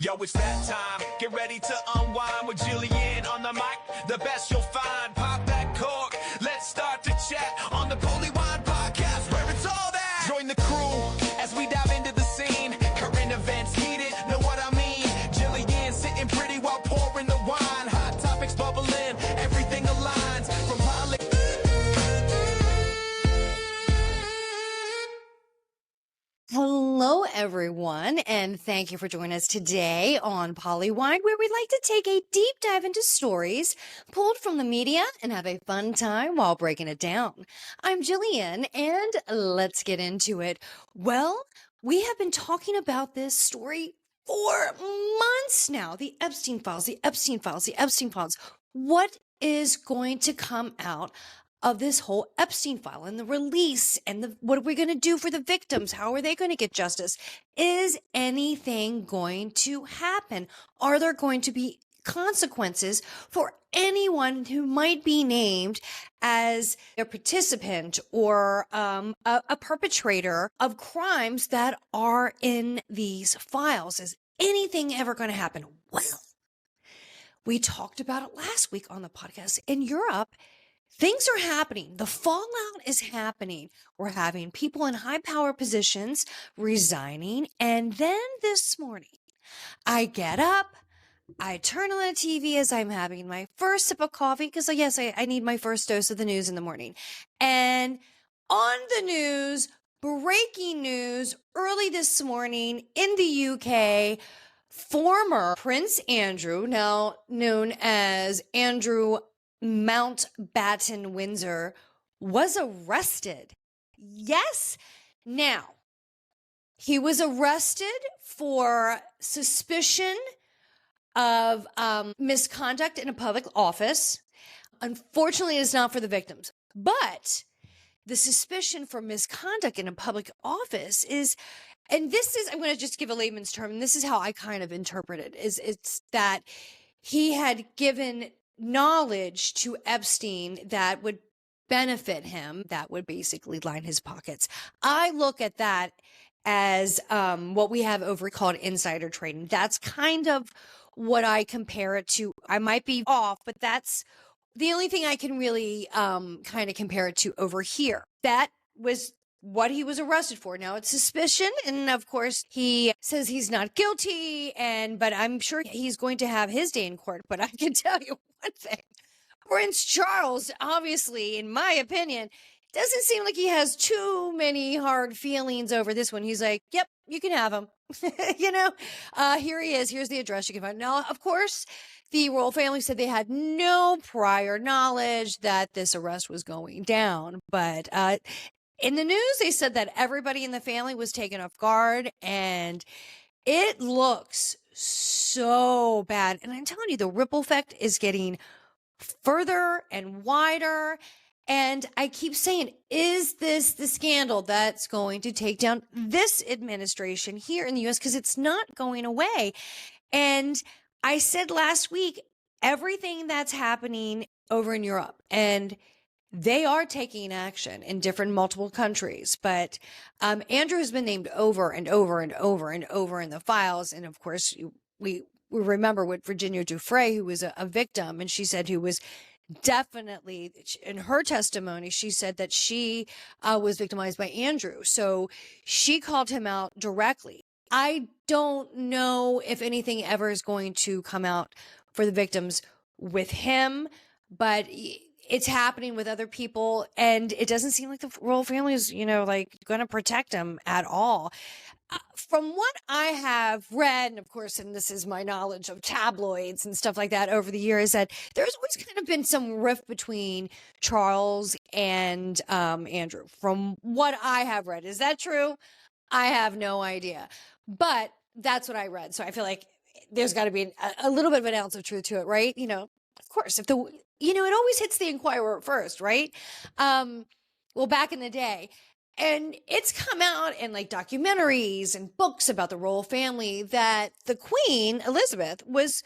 Yo, it's that time. Get ready to unwind with Jillian on the mic. The best you'll find. Pop that cork. Let's start to chat on the Polywine podcast, where it's all that. Join the crew as we dive into the scene. Current events heated, know what I mean? Jillian sitting pretty while pouring the wine. Hot topics bubbling, everything aligns. From Hello, everyone, and thank you for joining us today on Polywine, where we like to take a deep dive into stories pulled from the media and have a fun time while breaking it down. I'm Jillian, and let's get into it. Well, we have been talking about this story for months now. The Epstein files, the Epstein files, the Epstein files. What is going to come out of this whole Epstein file and the release and what are we going to do for the victims? How are they going to get justice? Is anything going to happen? Are there going to be consequences for anyone who might be named as a participant or a perpetrator of crimes that are in these files? Is anything ever going to happen? Well, we talked about it last week on the podcast. In Europe, things are happening. The fallout is happening. We're having people in high power positions resigning. And then this morning, I get up, I turn on the TV as I'm having my first sip of coffee, because yes, I need my first dose of the news in the morning. And on the news, breaking news early this morning in the UK, former Prince Andrew, now known as Andrew Mountbatten Windsor, was arrested. Yes. Now, he was arrested for suspicion of misconduct in a public office. Unfortunately, it's not for the victims, but the suspicion for misconduct in a public office is, and this is, I'm going to just give a layman's term, and this is how I kind of interpret it, is it's that he had given knowledge to Epstein that would benefit him, that would basically line his pockets. I look at that as what we have over called insider trading. That's kind of what I compare it to. I might be off, but that's the only thing I can really kind of compare it to over here. That was what he was arrested for. Now it's suspicion. And of course, he says he's not guilty. But I'm sure he's going to have his day in court. But I can tell you one thing. Prince Charles, obviously, in my opinion, doesn't seem like he has too many hard feelings over this one. He's like, yep, you can have him. Here he is. Here's the address you can find. Now, of course, the royal family said they had no prior knowledge that this arrest was going down. But in the news, they said that everybody in the family was taken off guard, and it looks so bad. And I'm telling you, the ripple effect is getting further and wider. And I keep saying, is this the scandal that's going to take down this administration here in the U.S.? Because it's not going away. And I said last week, everything that's happening over in Europe, and they are taking action in different multiple countries. But Andrew has been named over and over and over and over in the files. And of course, we remember with Virginia Giuffre, who was a victim, and she said who was definitely, in her testimony, she said that she was victimized by Andrew. So she called him out directly. I don't know if anything ever is going to come out for the victims with him, but it's happening with other people, and it doesn't seem like the royal family is, like going to protect him at all. From what I have read, and of course, and this is my knowledge of tabloids and stuff like that over the years, that there's always kind of been some rift between Charles and Andrew. From what I have read, is that true? I have no idea, but that's what I read. So I feel like there's got to be a little bit of an ounce of truth to it, right? Of course, it always hits the Inquirer first, right? Well, back in the day. And it's come out in like documentaries and books about the royal family that the Queen, Elizabeth, was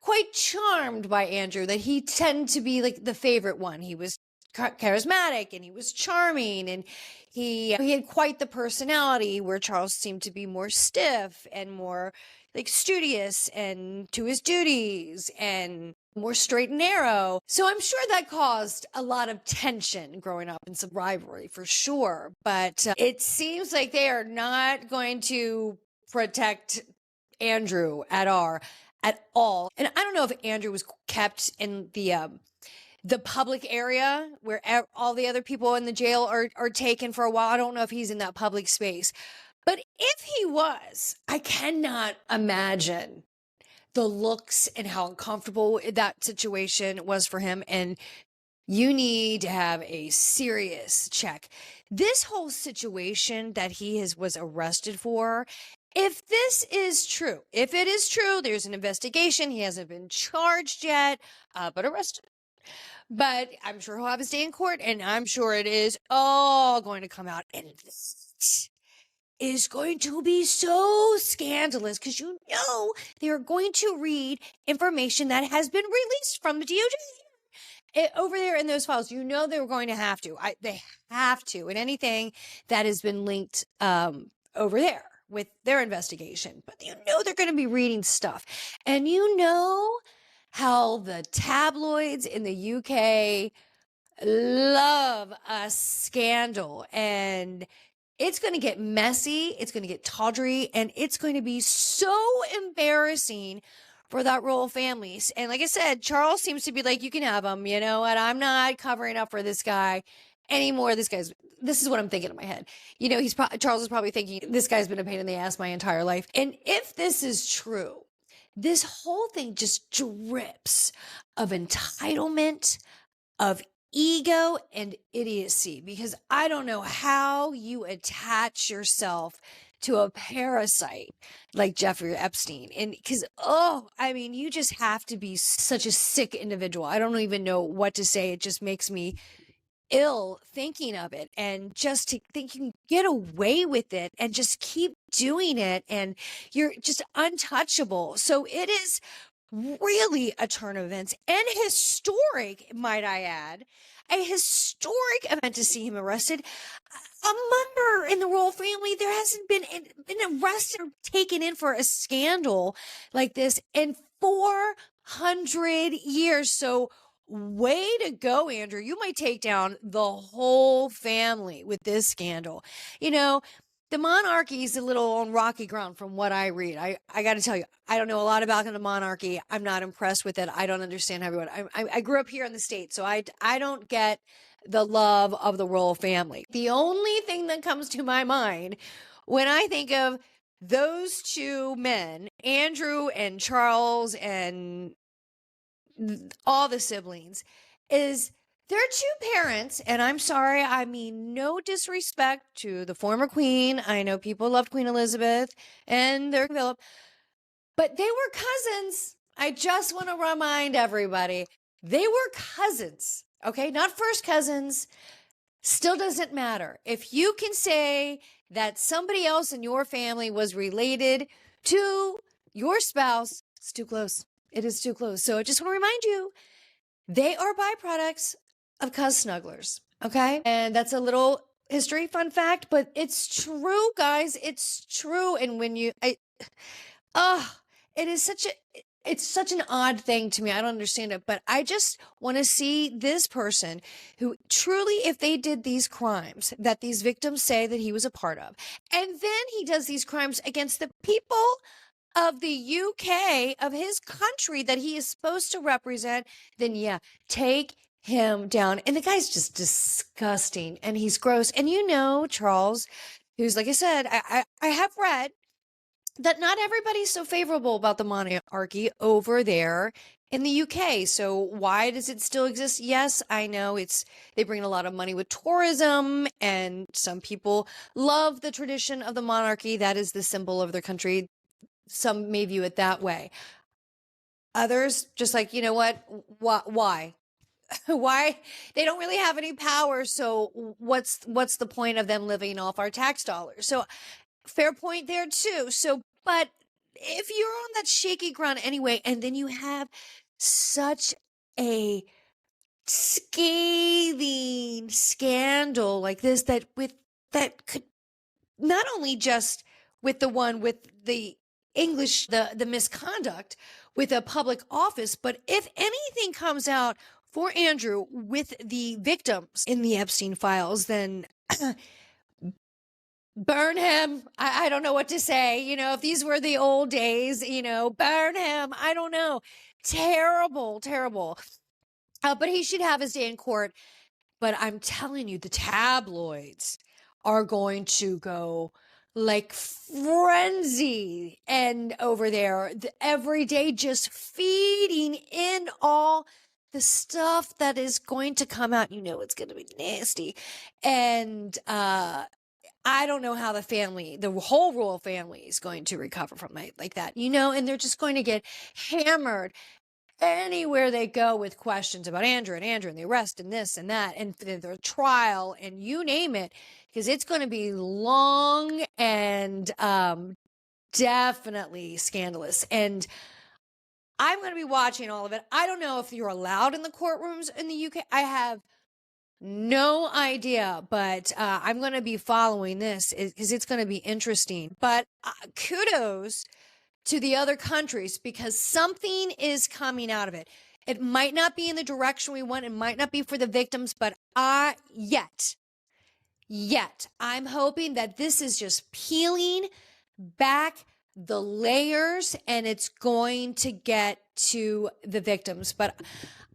quite charmed by Andrew, that he tended to be like the favorite one. He was charismatic and he was charming, and he had quite the personality, where Charles seemed to be more stiff and more like studious and to his duties and more straight and narrow. So I'm sure that caused a lot of tension growing up and some rivalry for sure. But it seems like they are not going to protect Andrew at all. And I don't know if Andrew was kept in the public area where all the other people in the jail are taken for a while. I don't know if he's in that public space. But if he was, I cannot imagine the looks and how uncomfortable that situation was for him. And you need to have a serious check. This whole situation that was arrested for, if this is true, if it is true, there's an investigation. He hasn't been charged yet, but arrested. But I'm sure he'll have his day in court, and I'm sure it is all going to come out. And this is going to be so scandalous because they are going to read information that has been released from the DOJ. Over there in those files, they were going to have to. They have to. And anything that has been linked over there with their investigation. But they're going to be reading stuff. And how the tabloids in the UK love a scandal. And it's going to get messy. It's going to get tawdry. And it's going to be so embarrassing for that royal families. And like I said, Charles seems to be like, you can have him. You know what? I'm not covering up for this guy anymore. This is what I'm thinking in my head. Charles is probably thinking, this guy's been a pain in the ass my entire life. And if this is true, this whole thing just drips of entitlement, of ego and idiocy, because I don't know how you attach yourself to a parasite like Jeffrey Epstein. And because, you just have to be such a sick individual. I don't even know what to say. It just makes me ill thinking of it, and just to think you can get away with it and just keep doing it and you're just untouchable. So it is really a turn of events, and historic, might I add, a historic event to see him arrested. A member in the royal family, there hasn't been arrested or taken in for a scandal like this in 400 years. So way to go, Andrew. You might take down the whole family with this scandal. The monarchy is a little on rocky ground from what I read. I got to tell you, I don't know a lot about the monarchy. I'm not impressed with it. I don't understand everyone. I grew up here in the States, so I don't get the love of the royal family. The only thing that comes to my mind when I think of those two men, Andrew and Charles and all the siblings, is their two parents. And I'm sorry, I mean no disrespect to the former queen. I know people loved Queen Elizabeth and their Philip, but they were cousins. I just want to remind everybody, they were cousins, okay? Not first cousins. Still doesn't matter. If you can say that somebody else in your family was related to your spouse, it's too close. It is too close. So I just want to remind you, they are byproducts of cuz snugglers, okay? And that's a little history fun fact, but it's true, guys. It's true. And when it's such an odd thing to me. I don't understand it, but I just want to see this person who truly, if they did these crimes that these victims say that he was a part of, and then he does these crimes against the people of the UK, of his country that he is supposed to represent, then take him down. And the guy's just disgusting and he's gross. And Charles, who's, like I said, I have read that not everybody's so favorable about the monarchy over there in the UK. So why does it still exist? Yes, I know they bring a lot of money with tourism, and some people love the tradition of the monarchy. That is the symbol of their country. Some may view it that way. Others just like, why? Why? They don't really have any power. So what's the point of them living off our tax dollars? So fair point there too. So, but if you're on that shaky ground anyway, and then you have such a scathing scandal like this, that could not only just with the one with the English, the misconduct with a public office. But if anything comes out for Andrew with the victims in the Epstein files, then burn him. I don't know what to say. If these were the old days, burn him. I don't know. Terrible, terrible. But he should have his day in court. But I'm telling you, the tabloids are going to go like frenzy and over there every day, just feeding in all the stuff that is going to come out. It's going to be nasty. And I don't know how the whole royal family is going to recover from like that, and they're just going to get hammered anywhere they go with questions about Andrew and the arrest and this and that and the trial and you name it, because it's going to be long and definitely scandalous. And I'm going to be watching all of it. I don't know if you're allowed in the courtrooms in the UK. I have no idea, but I'm going to be following this because it's going to be interesting. But kudos to the other countries, because something is coming out of it. It might not be in the direction we want. It might not be for the victims, but yet, I'm hoping that this is just peeling back the layers and it's going to get to the victims. But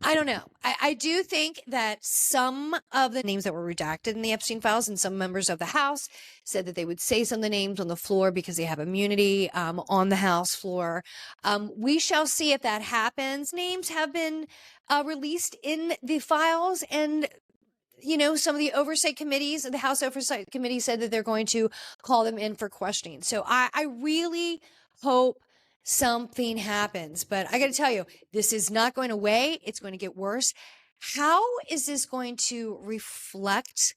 I don't know. I do think that some of the names that were redacted in the Epstein files, and some members of the House said that they would say some of the names on the floor because they have immunity on the House floor. We shall see if that happens. Names have been released in the files, and some of the oversight committees, the House Oversight Committee, said that they're going to call them in for questioning. So I really hope something happens. But I got to tell you, this is not going away. It's going to get worse. How is this going to reflect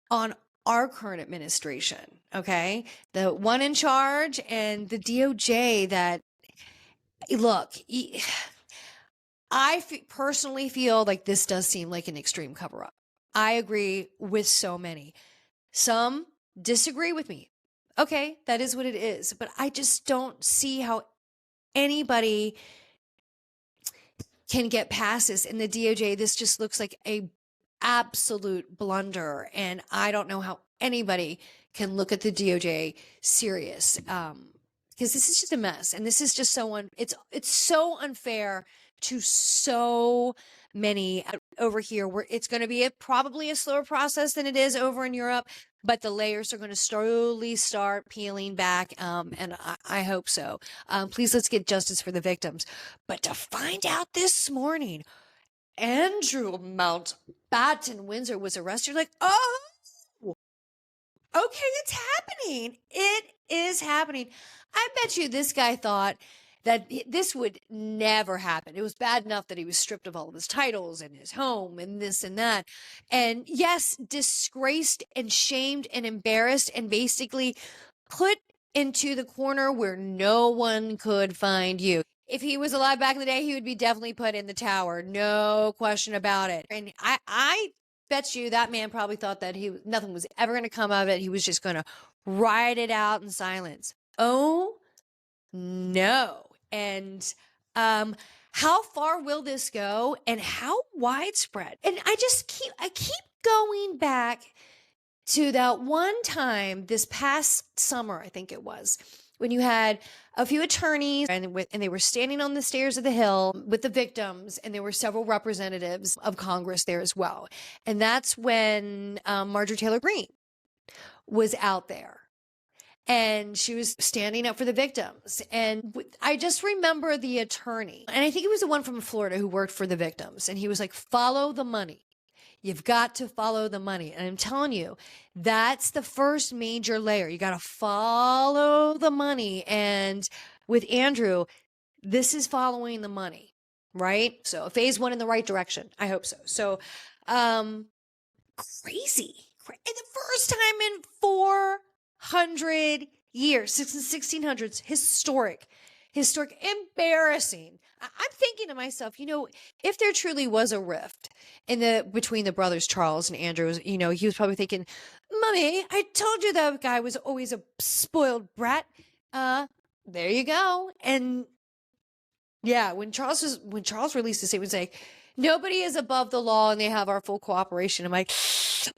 on our current administration? Okay. The one in charge and the DOJ that, look, I personally feel like this does seem like an extreme cover up. I agree with so many. Some disagree with me. Okay, that is what it is. But I just don't see how anybody can get past this. In the DOJ, this just looks like a absolute blunder. And I don't know how anybody can look at the DOJ serious. Because this is just a mess. And this is just it's so unfair to so many over here, where it's going to be probably a slower process than it is over in Europe, but the layers are going to slowly start peeling back. And I hope so. Please, let's get justice for the victims. But to find out this morning, Andrew Mountbatten Windsor was arrested, like, oh, okay, it's happening. It is happening. I bet you this guy thought that this would never happen. It was bad enough that he was stripped of all of his titles and his home and this and that. And yes, disgraced and shamed and embarrassed and basically put into the corner where no one could find you. If he was alive back in the day, he would be definitely put in the tower. No question about it. And I bet you that man probably thought that nothing was ever going to come of it. He was just going to ride it out in silence. Oh, no. And how far will this go, and how widespread? And I keep going back to that one time this past summer, I think it was, when you had a few attorneys and they were standing on the stairs of the Hill with the victims, and there were several representatives of Congress there as well. And that's when Marjorie Taylor Greene was out there. And she was standing up for the victims. And I just remember the attorney, and I think it was the one from Florida who worked for the victims. And he was like, follow the money. You've got to follow the money. And I'm telling you, that's the first major layer. You got to follow the money. And with Andrew, this is following the money, right? So phase one in the right direction. I hope so. So, crazy. And the first time in 400 years, since the 1600s, historic, embarrassing. I'm thinking to myself, if there truly was a rift between the brothers Charles and Andrew, he was probably thinking, Mommy, I told you that guy was always a spoiled brat. there you go. And yeah, when Charles released a statement saying nobody is above the law and they have our full cooperation, I'm like,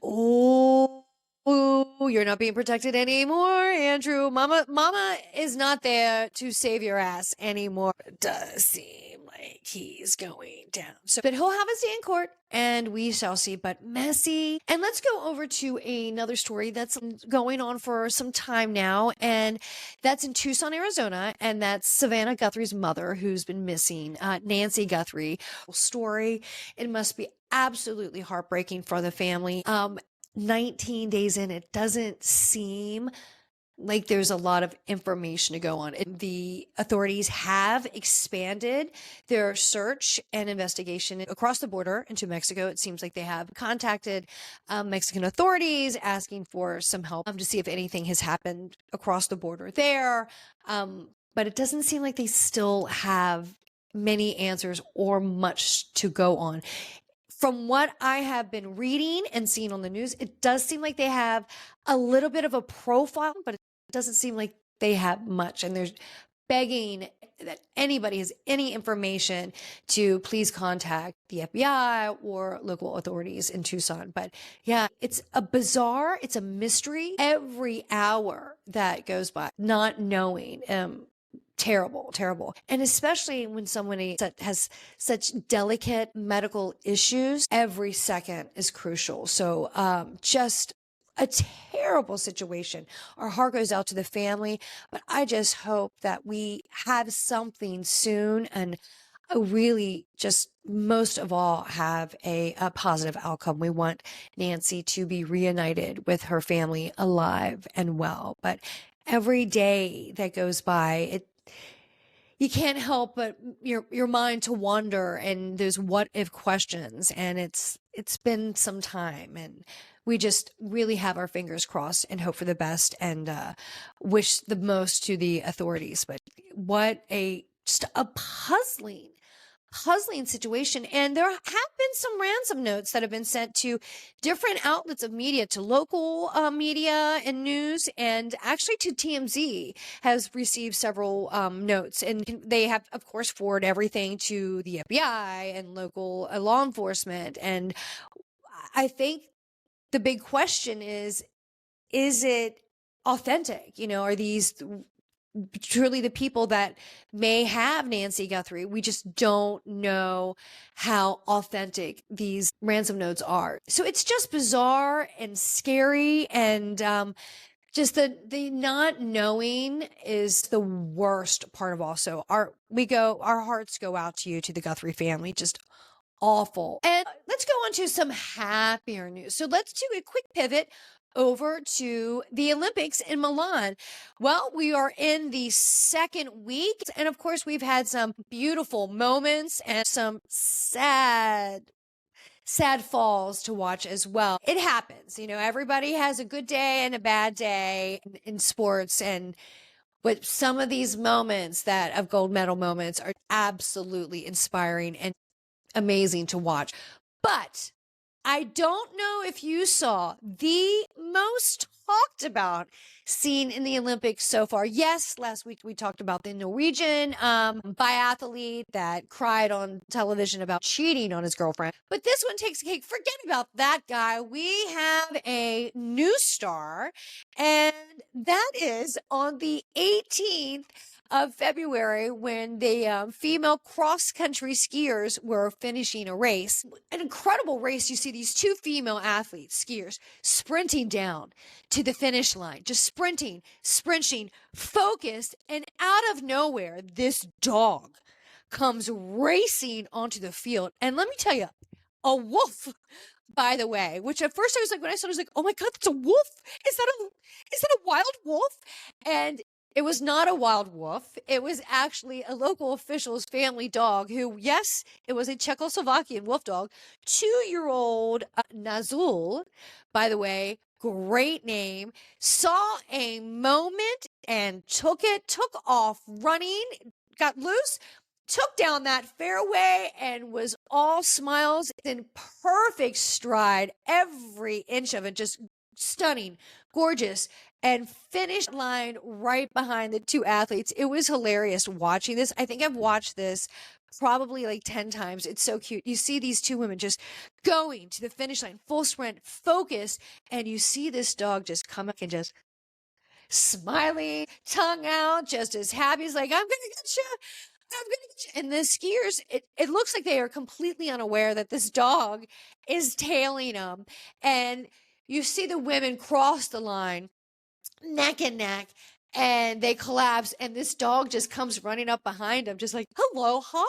oh, you're not being protected anymore, Andrew. Mama is not there to save your ass anymore. It does seem like he's going down. So, but he'll have his day in court, and we shall see. But messy. And let's go over to another story that's going on for some time now, and that's in Tucson, Arizona, and that's Savannah Guthrie's mother, who's been missing, Nancy Guthrie. Story. It must be absolutely heartbreaking for the family. 19 days in, it doesn't seem like there's a lot of information to go on. The authorities have expanded their search and investigation across the border into Mexico. It seems like they have contacted Mexican authorities asking for some help to see if anything has happened across the border there. But it doesn't seem like they still have many answers or much to go on. From what I have been reading and seeing on the news, it does seem like they have a little bit of a profile, but it doesn't seem like they have much. And they're begging that anybody has any information to please contact the FBI or local authorities in Tucson. But yeah, it's a mystery every hour that goes by, not knowing. Terrible. And especially when someone has such delicate medical issues, every second is crucial. So just a terrible situation. Our heart goes out to the family, but I just hope that we have something soon, and really just most of all have a positive outcome. We want Nancy to be reunited with her family alive and well. But every day that goes by, you can't help but your mind to wander, and there's what if questions, and it's been some time, and we just really have our fingers crossed and hope for the best, and wish the most to the authorities. But what just a puzzling situation. And there have been some ransom notes that have been sent to different outlets of media, to local media and news, and actually to TMZ has received several notes. And they have, of course, forwarded everything to the FBI and local law enforcement. And I think the big question is it authentic? Are these truly the people that may have Nancy Guthrie? We just don't know how authentic these ransom notes are. So it's just bizarre and scary, and just the not knowing is the worst part of all. So our hearts go out to you, to the Guthrie family. Just awful. And let's go on to some happier news. So let's do a quick pivot over to the Olympics in Milan. Well, we are in the second week, and of course we've had some beautiful moments and some sad falls to watch as well. It happens. Everybody has a good day and a bad day in sports, but some of these moments of gold medal moments are absolutely inspiring and amazing to watch. But I don't know if you saw the most talked about scene in the Olympics so far. Yes, last week we talked about the Norwegian biathlete that cried on television about cheating on his girlfriend. But this one takes a cake. Forget about that guy. We have a new star, and that is on the 18th of February, when the female cross-country skiers were finishing a race. An incredible race. You see these two female athletes, skiers, sprinting down to the finish line, just sprinting, focused, and out of nowhere, this dog comes racing onto the field. And let me tell you, a wolf, by the way, which at first I was like, when I saw it, I was like, oh my God, that's a wolf. Is that a wild wolf? And it was not a wild wolf. It was actually a local official's family dog who, yes, it was a Czechoslovakian wolf dog, 2-year-old Nazul, by the way, great name, saw a moment and took off running, got loose, took down that fairway, and was all smiles, in perfect stride, every inch of it, just stunning, gorgeous. and finished line right behind the two athletes. It was hilarious watching this. I think I've watched this probably like 10 times. It's so cute. You see these two women just going to the finish line, full sprint, focus, and you see this dog just come up and just smiling, tongue out, just as happy. He's like, I'm going to get you. I'm going to get you. And the skiers, it looks like they are completely unaware that this dog is tailing them. And you see the women cross the line neck and neck, and they collapse, and this dog just comes running up behind them, just like, hello, hi,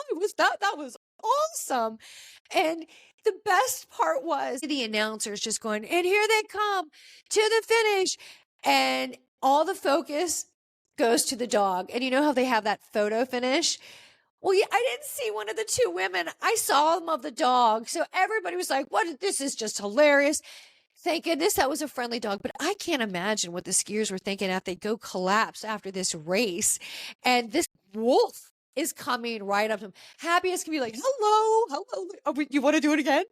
that was awesome. And the best part was the announcers just going, and here they come to the finish, and all the focus goes to the dog. And you know how they have that photo finish? Well, yeah, I didn't see one of the two women. I saw them of the dog. So everybody was like, what? This is just hilarious. Thank goodness that was a friendly dog, but I can't imagine what the skiers were thinking after they go collapse after this race. And this wolf is coming right up to him. Happy as can be, like, hello. You want to do it again?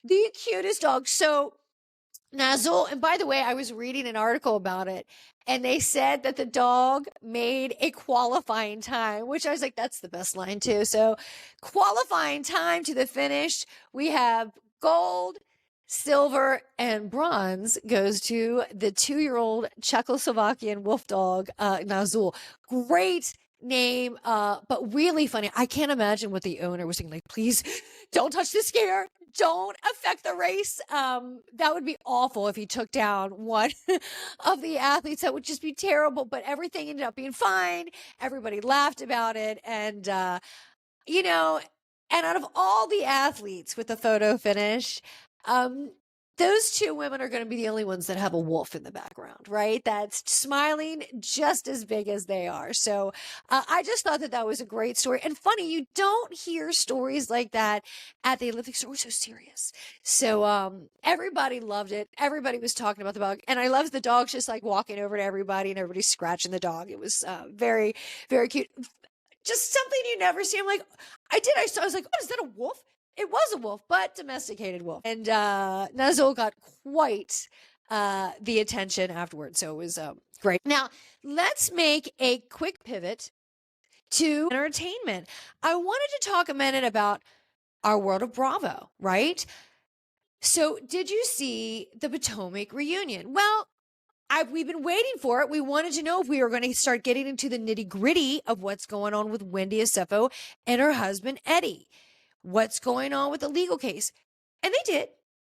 The cutest dog. So Nazul, and by the way, I was reading an article about it, and they said that the dog made a qualifying time, which I was like, that's the best line too. So qualifying time to the finish, we have gold, silver, and bronze goes to the 2-year-old Czechoslovakian wolf dog, Nazul. Great name, but really funny. I can't imagine what the owner was saying, like, please don't touch the skier. Don't affect the race. That would be awful if he took down one of the athletes. That would just be terrible, but everything ended up being fine. Everybody laughed about it. And, and out of all the athletes with the photo finish, those two women are going to be the only ones that have a wolf in the background, right? That's smiling just as big as they are. So I just thought that was a great story. And funny, you don't hear stories like that at the Olympics. We're so serious. So everybody loved it. Everybody was talking about the dog. And I loved the dogs just like walking over to everybody and everybody scratching the dog. It was very, very cute. Just something you never see. I'm like, I was like, oh, is that a wolf? It was a wolf, but domesticated wolf. And Nazul got quite the attention afterwards. So it was great. Now, let's make a quick pivot to entertainment. I wanted to talk a minute about our world of Bravo, right? So did you see the Potomac reunion? Well, we've been waiting for it. We wanted to know if we were going to start getting into the nitty gritty of what's going on with Wendy Asefo and her husband, Eddie. What's going on with the legal case? And they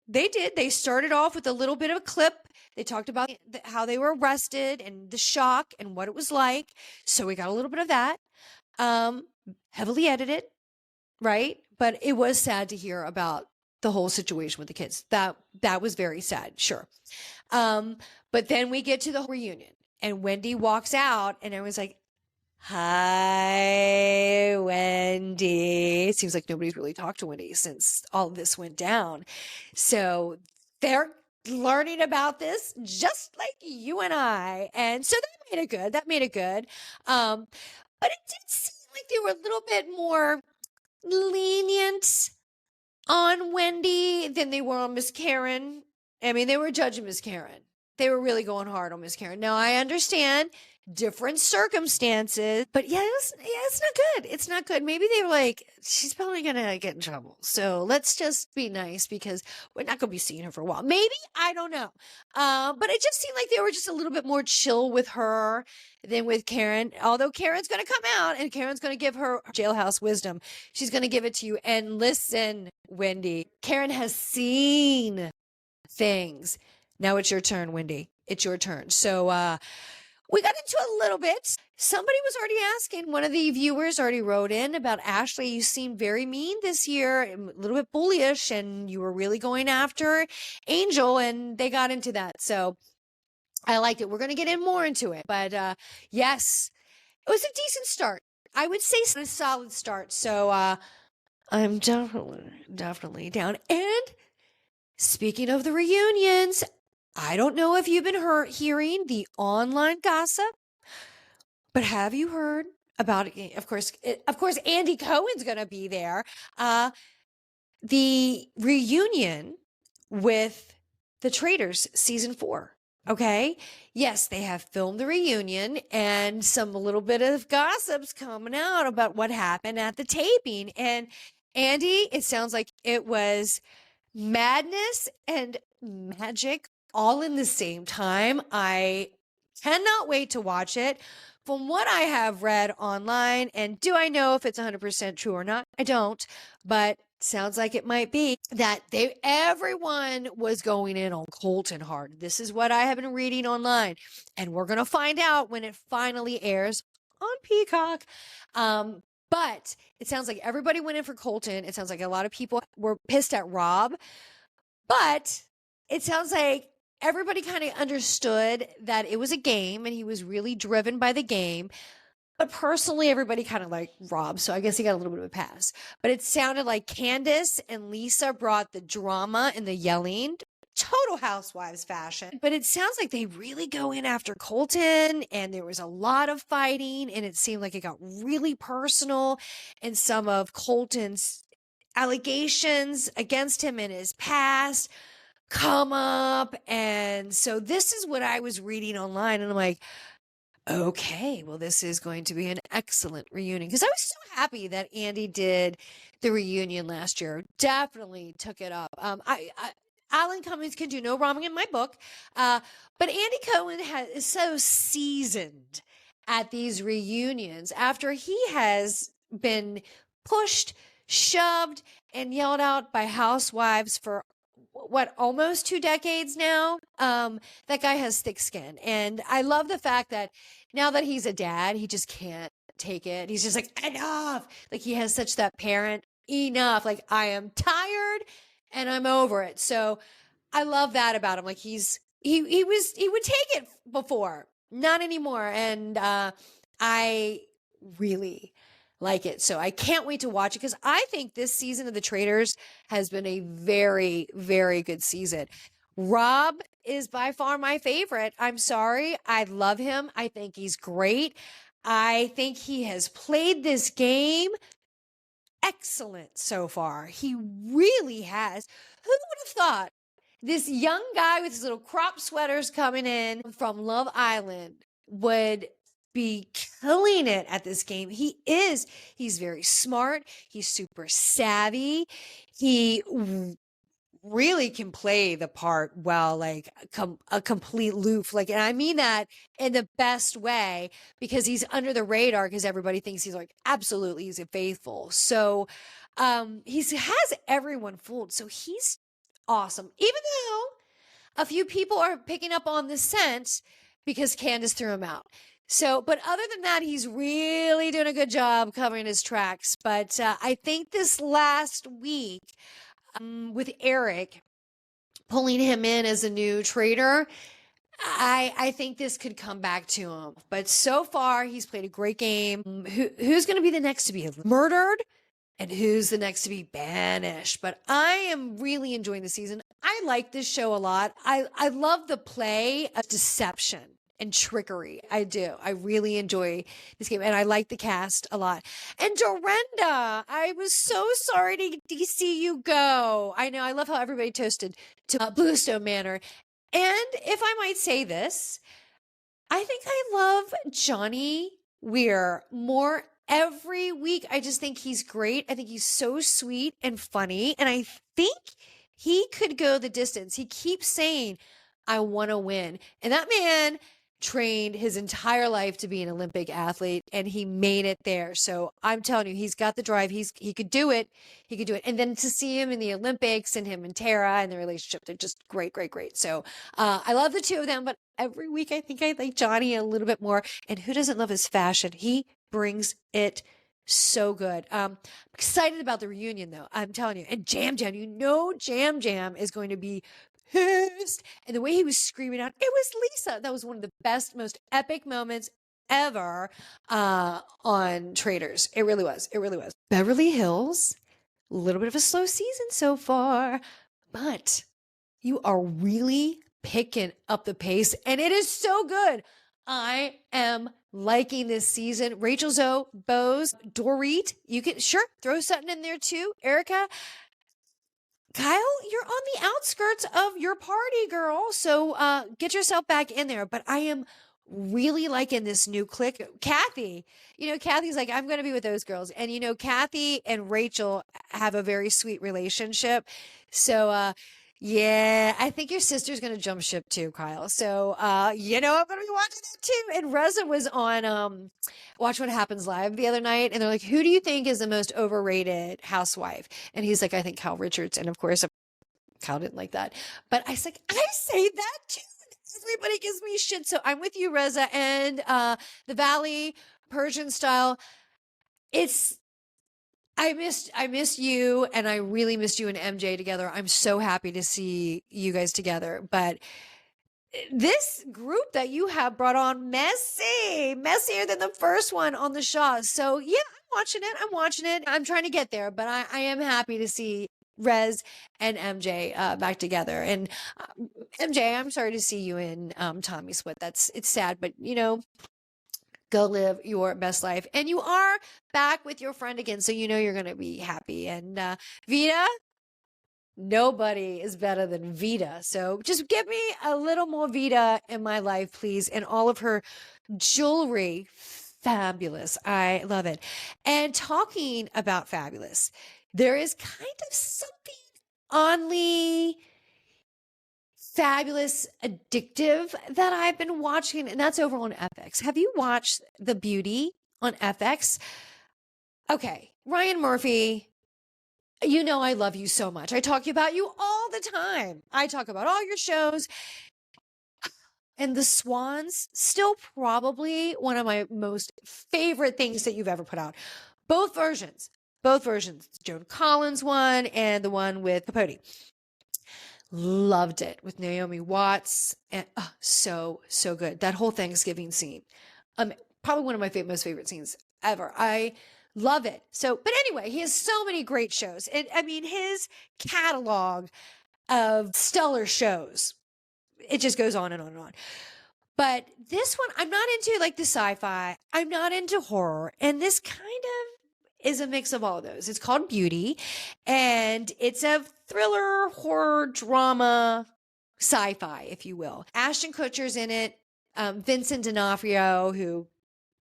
did. They started off with a little bit of a clip. They talked about how they were arrested and the shock and what it was like. So we got a little bit of that. Heavily edited, right? But it was sad to hear about the whole situation with the kids. That was very sad, sure. But then we get to the reunion and Wendy walks out and I was like, hi, Wendy. It seems like nobody's really talked to Wendy since all of this went down. So they're learning about this just like you and I. And so that made it good. But it did seem like they were a little bit more lenient on Wendy than they were on Miss Karen. I mean, they were judging Miss Karen. They were really going hard on Miss Karen. Now, I understand different circumstances, but it's not good. It's not good. Maybe they were like, she's probably going to get in trouble. So let's just be nice because we're not going to be seeing her for a while. Maybe, I don't know. But it just seemed like they were just a little bit more chill with her than with Karen. Although Karen's going to come out and Karen's going to give her jailhouse wisdom. She's going to give it to you. And listen, Wendy, Karen has seen things. Now it's your turn, Wendy. It's your turn. So, we got into a little bit. Somebody was already asking, one of the viewers already wrote in about Ashley. You seemed very mean this year, a little bit bullish, and you were really going after Angel, and they got into that. So I liked it. We're going to get in more into it. But yes, it was a decent start. I would say a solid start. So I'm definitely down. And speaking of the reunions, I don't know if you've been hearing the online gossip, but have you heard about it? Of course, Andy Cohen's going to be there. The reunion with the Traitors season 4. Okay. Yes, they have filmed the reunion and some little bit of gossips coming out about what happened at the taping. And Andy, it sounds like it was madness and magic all in the same time. I cannot wait to watch it. From what I have read online, and do I know if it's 100% true or not? I don't, but sounds like it might be that everyone was going in on Colton hard. This is what I have been reading online, and we're going to find out when it finally airs on Peacock. But it sounds like everybody went in for Colton. It sounds like a lot of people were pissed at Rob, but it sounds like everybody kind of understood that it was a game and he was really driven by the game. But personally, everybody kind of like Rob, so I guess he got a little bit of a pass. But it sounded like Candace and Lisa brought the drama and the yelling, total housewives fashion. But it sounds like they really go in after Colton, and there was a lot of fighting, and it seemed like it got really personal. And some of Colton's allegations against him in his past come up. And so this is what I was reading online, and I'm like, okay, well, this is going to be an excellent reunion, because I was so happy that Andy did the reunion last year. Definitely took it up. Alan Cummings can do no wrong in my book, but Andy Cohen is so seasoned at these reunions after he has been pushed, shoved, and yelled out by housewives for what, almost 2 decades now. That guy has thick skin. And I love the fact that now that he's a dad, he just can't take it. He's just like, enough. Like, he has such that parent, enough. Like, I am tired and I'm over it. So I love that about him. Like, he would take it before, not anymore. And I really like it. So I can't wait to watch it, because I think this season of The Traitors has been a very, very good season. Rob is by far my favorite. I'm sorry. I love him. I think he's great. I think he has played this game excellent so far. He really has. Who would have thought this young guy with his little crop sweaters coming in from Love Island would be killing it at this game? He's very smart. He's super savvy. He really can play the part well, like a complete loof. Like, and I mean that in the best way, because he's under the radar, because everybody thinks he's like, absolutely, he's a faithful. So he has everyone fooled. So he's awesome. Even though a few people are picking up on the scent because Candace threw him out. So, but other than that, he's really doing a good job covering his tracks. But I think this last week, with Eric pulling him in as a new traitor, I think this could come back to him. But so far, he's played a great game. Who's going to be the next to be murdered? And who's the next to be banished? But I am really enjoying the season. I like this show a lot. I love the play of deception and trickery. I do. I really enjoy this game, and I like the cast a lot. And Dorinda, I was so sorry to see you go. I know. I love how everybody toasted to Bluestone Manor. And if I might say this, I think I love Johnny Weir more every week. I just think he's great. I think he's so sweet and funny, and I think he could go the distance. He keeps saying, I want to win. And that man trained his entire life to be an Olympic athlete, and he made it there. So I'm telling you, he's got the drive. He could do it. He could do it. And then to see him in the Olympics, and him and Tara and the relationship, they're just great, great, great. So I love the two of them, but every week I think I like Johnny a little bit more. And who doesn't love his fashion? He brings it so good. I'm excited about the reunion, though. I'm telling you. And Jam Jam, Jam Jam is going to be pissed. And the way he was screaming out, it was Lisa. That was one of the best, most epic moments ever on Traitors. It really was. It really was. Beverly Hills, a little bit of a slow season so far, but you are really picking up the pace, and it is so good. I am liking this season. Rachel Zoe, Bose, Dorit, you can sure throw something in there too. Erica, Kyle, you're on the outskirts of your party, girl. So get yourself back in there. But I am really liking this new clique. Kathy, Kathy's like, I'm going to be with those girls. And, Kathy and Rachel have a very sweet relationship. So, yeah, I think your sister's going to jump ship too, Kyle. So, I'm going to be watching that too. And Reza was on Watch What Happens Live the other night. And they're like, who do you think is the most overrated housewife? And he's like, I think Kyle Richards. And of course, Kyle didn't like that. But I was like, I say that too. Everybody gives me shit. So I'm with you, Reza. And the Valley Persian style. I missed you, and I really missed you and MJ together. I'm so happy to see you guys together. But this group that you have brought on, messier than the first one on the show. So yeah, I'm watching it. I'm trying to get there, but I am happy to see Rez and MJ back together. And MJ, I'm sorry to see you in Tommy Split. It's sad, but go live your best life. And you are back with your friend again, so you're going to be happy. And Vita, nobody is better than Vita. So just give me a little more Vita in my life, please. And all of her jewelry, fabulous. I love it. And talking about fabulous, there is kind of something oddly fabulous, addictive that I've been watching, and that's over on FX. Have you watched The Beauty on FX? Okay, Ryan Murphy, I love you so much. I talk about you all the time. I talk about all your shows. And The Swans, still probably one of my most favorite things that you've ever put out. Both versions. Joan Collins one and the one with Capote. Loved it with Naomi Watts. And so good. That whole Thanksgiving scene. Probably one of my most favorite scenes ever. I love it. So, but anyway, he has so many great shows. And his catalog of stellar shows, it just goes on and on and on. But this one, I'm not into like the sci-fi. I'm not into horror. And this kind of is a mix of all of those. It's called Beauty, and it's a thriller, horror, drama, sci-fi, if you will. Ashton Kutcher's in it. Vincent D'Onofrio, who,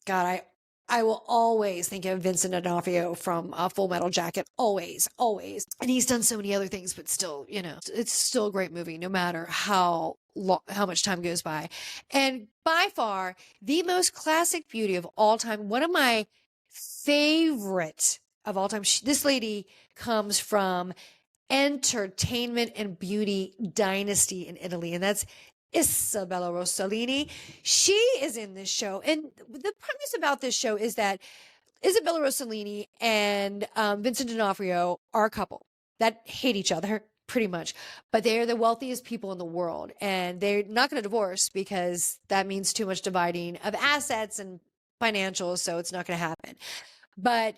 God, I will always think of Vincent D'Onofrio from Full Metal Jacket. Always. And he's done so many other things, but still, it's still a great movie, no matter how much time goes by. And by far, the most classic beauty of all time, one of my favorite of all time. This lady comes from entertainment and beauty dynasty in Italy, and that's Isabella Rossellini. She is in this show, and the premise about this show is that Isabella Rossellini and Vincent D'Onofrio are a couple that hate each other pretty much, but they're the wealthiest people in the world, and they're not going to divorce because that means too much dividing of assets and financials, so it's not going to happen. But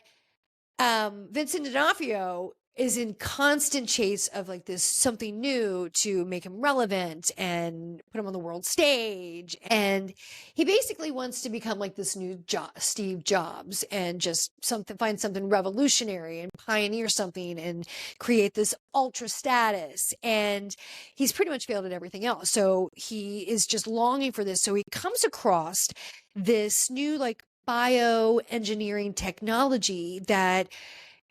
Vincent D'Onofrio is in constant chase of like this something new to make him relevant and put him on the world stage. And he basically wants to become like this new Steve Jobs and just find something revolutionary and pioneer something and create this ultra status. And he's pretty much failed at everything else. So he is just longing for this. So he comes across this new like bioengineering technology that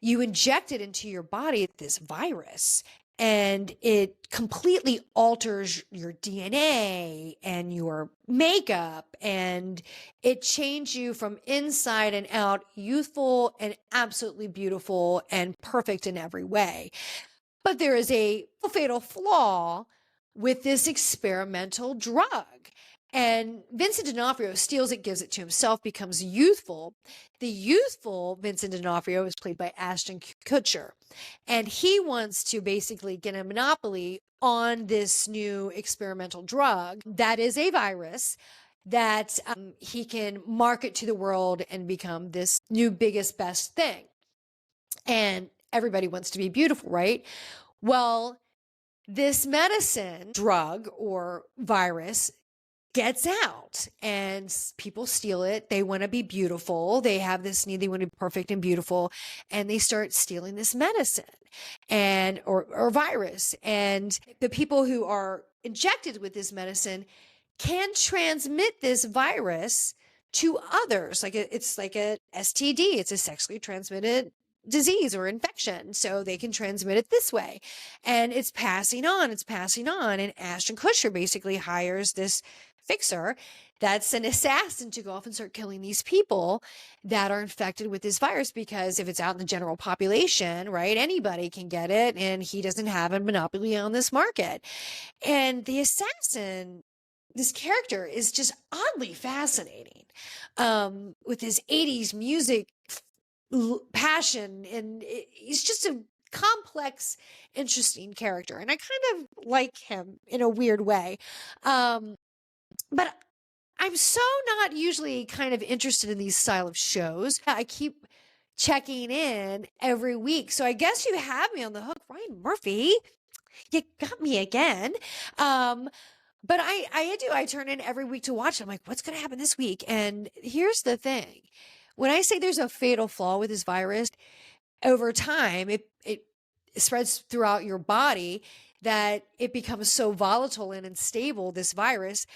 you inject it into your body, this virus, and it completely alters your DNA and your makeup, and it changes you from inside and out, youthful and absolutely beautiful and perfect in every way. But there is a fatal flaw with this experimental drug. And Vincent D'Onofrio steals it, gives it to himself, becomes youthful. The youthful Vincent D'Onofrio is played by Ashton Kutcher. And he wants to basically get a monopoly on this new experimental drug that is a virus that he can market to the world and become this new biggest, best thing. And everybody wants to be beautiful, right? Well, this medicine, drug, or virus gets out and people steal it. They want to be beautiful. They have this need. They want to be perfect and beautiful. And they start stealing this medicine and, or virus. And the people who are injected with this medicine can transmit this virus to others. It's like a STD. It's a sexually transmitted disease or infection. So they can transmit it this way. And it's passing on. And Ashton Kutcher basically hires this fixer that's an assassin to go off and start killing these people that are infected with this virus, because if it's out in the general population, right, anybody can get it, and he doesn't have a monopoly on this market. And the assassin, this character, is just oddly fascinating, with his 80s music passion, and he's just a complex, interesting character, and I kind of like him in a weird way. But I'm so not usually kind of interested in these style of shows. I keep checking in every week. So I guess you have me on the hook. Ryan Murphy, you got me again. But I do. I turn in every week to watch. I'm like, what's going to happen this week? And here's the thing. When I say there's a fatal flaw with this virus, over time, it spreads throughout your body, that it becomes so volatile and unstable, this virus,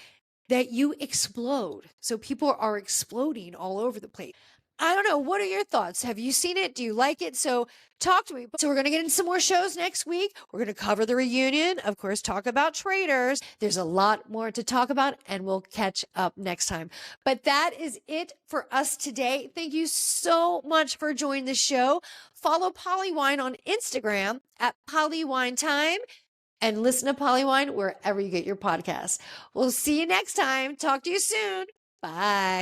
that you explode. So people are exploding all over the place. I don't know. What are your thoughts? Have you seen it? Do you like it? So talk to me. So we're going to get into some more shows next week. We're going to cover the reunion. Of course, talk about Traitors. There's a lot more to talk about, and we'll catch up next time. But that is it for us today. Thank you so much for joining the show. Follow Polywine on Instagram at PollyWineTime. And listen to Polywine wherever you get your podcasts. We'll see you next time. Talk to you soon. Bye.